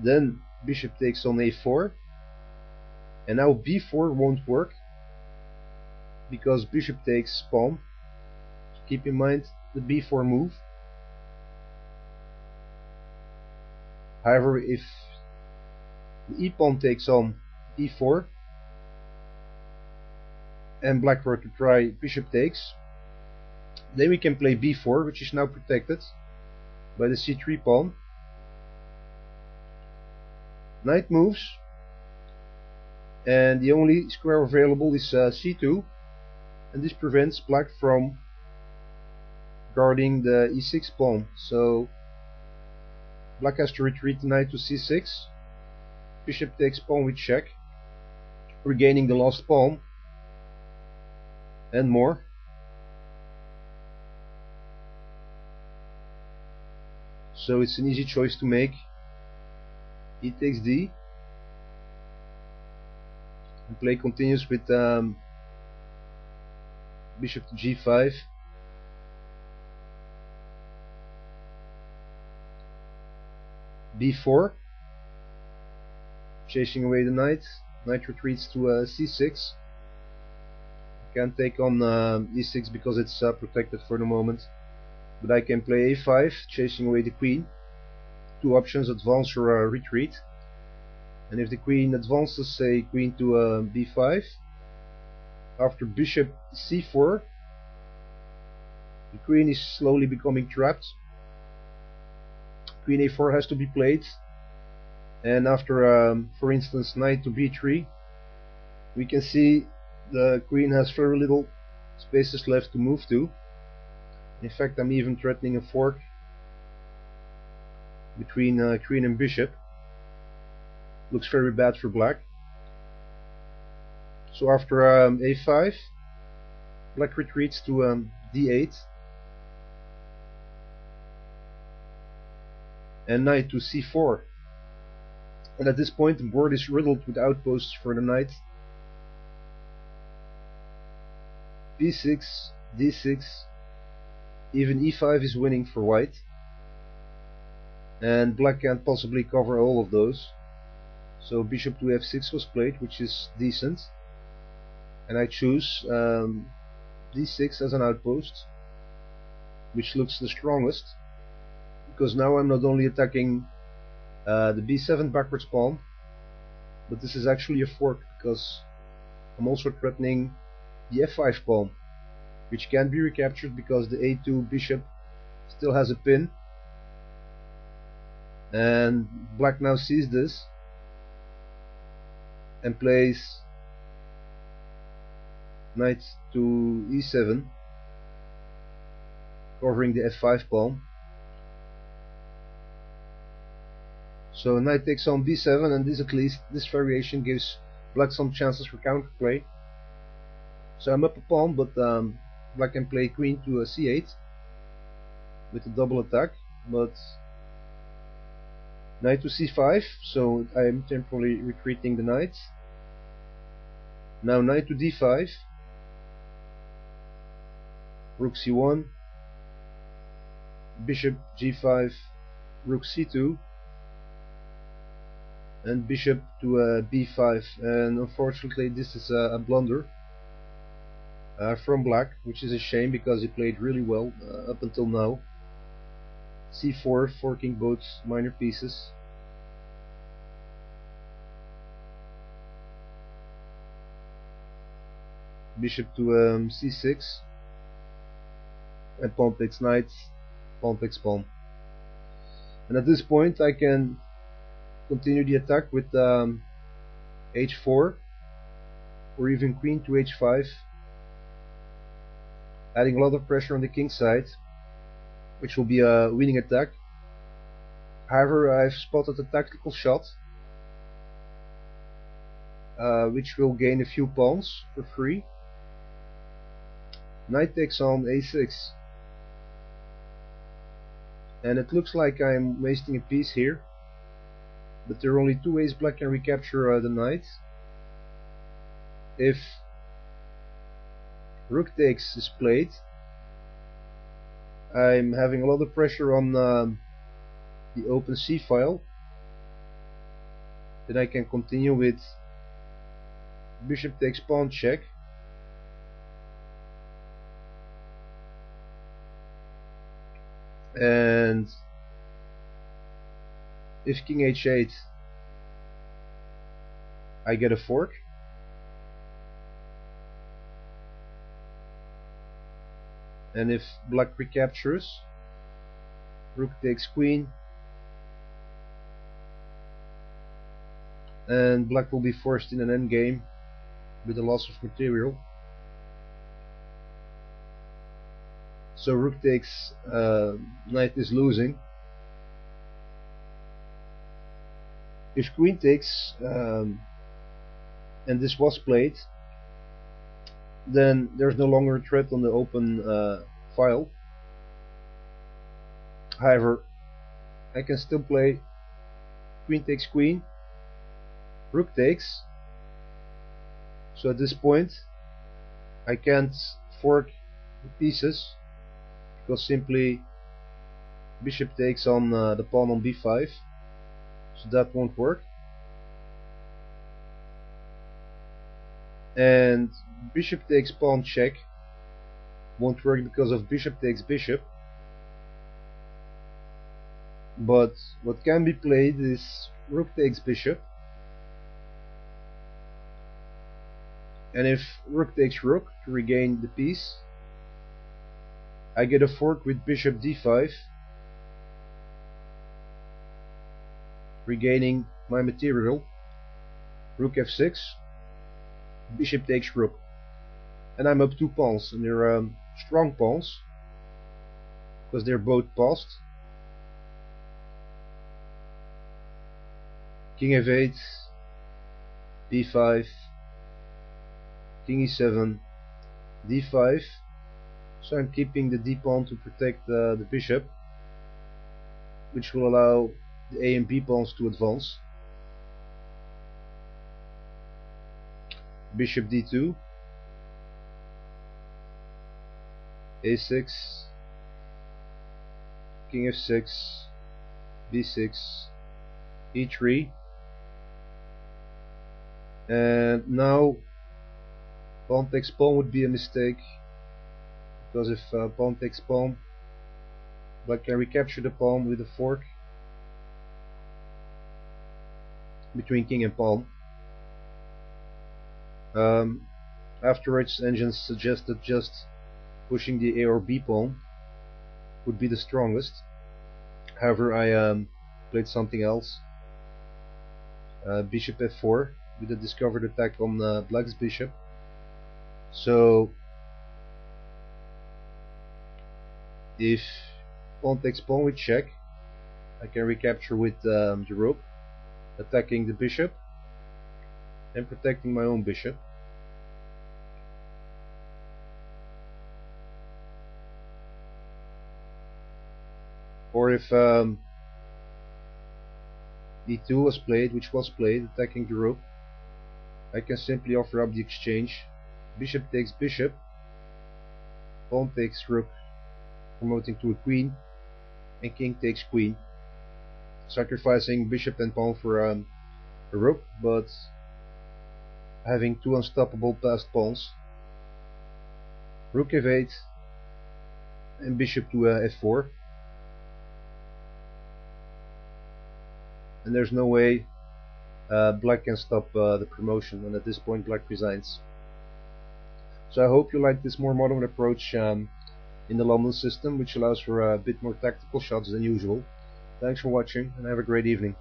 Then bishop takes on a4, and now b4 won't work because bishop takes pawn. So keep in mind the b4 move. However, if the e-pawn takes on e4 and black were to try bishop takes, then we can play b4, which is now protected by the c3 pawn. Knight moves, and the only square available is c2, and this prevents black from guarding the e6 pawn. So black has to retreat the knight to c6. Bishop takes pawn with check, regaining the lost pawn and more. So it's an easy choice to make. E takes d, and play continues with bishop to g5. b4, chasing away the knight. Knight retreats to c6. Can't take on e6 because it's protected for the moment, but I can play a5, chasing away the queen. Two options: advance or retreat. And if the queen advances, say queen to b5, after bishop c4, the queen is slowly becoming trapped. Queen a4 has to be played, and after for instance knight to b3, we can see the queen has very little spaces left to move to. In fact, I'm even threatening a fork between queen and bishop. Looks very bad for black. So after a5, black retreats to d8, and knight to c4. And at this point the board is riddled with outposts for the knight. b6, d6, even e5 is winning for white, and black can't possibly cover all of those. So bishop to f6 was played, which is decent, and I choose d6 as an outpost, which looks the strongest, because now I'm not only attacking the b7 backwards pawn, but this is actually a fork, because I'm also threatening the f5 pawn, which can be recaptured because the a2 bishop still has a pin, and black now sees this and plays knight to e7, covering the f5 pawn. So knight takes on b7, and this variation gives black some chances for counterplay. So I'm up a pawn, but black can play queen to c8 with a double attack, but knight to c5, so I am temporarily retreating the knight. Now knight to d5, rook c1, bishop g5, rook c2, and bishop to b5. And unfortunately this is a blunder from black, which is a shame because he played really well up until now. c4, forking both minor pieces. Bishop to c6, and pawn takes knight, pawn takes pawn. And at this point I can continue the attack with h4, or even queen to h5, adding a lot of pressure on the king side, which will be a winning attack. However, I've spotted a tactical shot which will gain a few pawns for free. Knight takes on a6, and it looks like I'm wasting a piece here, but there are only two ways black can recapture the knight. If rook takes is played, I'm having a lot of pressure on the open c file, Then I can continue with bishop takes pawn check, and if king h8 I get a fork, and if black recaptures, rook takes queen, and black will be forced in an endgame with the loss of material. So rook takes, knight is losing. If queen takes, and this was played, then there's no longer a threat on the open file. However, I can still play queen takes queen, rook takes. So at this point I can't fork the pieces, because simply bishop takes on the pawn on b5, so that won't work. And bishop takes pawn check won't work because of bishop takes bishop. But what can be played is rook takes bishop, and if rook takes rook to regain the piece, I get a fork with bishop d5, regaining my material. Rook f6, bishop takes rook, and I'm up 2 pawns, and they're strong pawns because they're both passed. King f8, b5, king e7, d5. So I'm keeping the d pawn to protect the bishop, which will allow the a and b pawns to advance. Bishop d2, a6, king f6, b6, e3. And now pawn takes pawn would be a mistake, because if pawn takes pawn, black can recapture the pawn with a fork between king and pawn. Afterwards, engines suggest that just pushing the a or b pawn would be the strongest. However, I played something else. Bishop f4 with a discovered attack on black's bishop. So if pawn takes pawn with check, I can recapture with the rook, attacking the bishop and protecting my own bishop. Or if e2 was played, which was played, attacking the rook, I can simply offer up the exchange. Bishop takes bishop, pawn takes rook, promoting to a queen, and king takes queen, sacrificing bishop and pawn for a rook, but having 2 unstoppable passed pawns. Rook f8 and bishop to f4, and there's no way black can stop the promotion, and at this point black resigns. So I hope you like this more modern approach in the London system, which allows for a bit more tactical shots than usual. Thanks for watching, and have a great evening.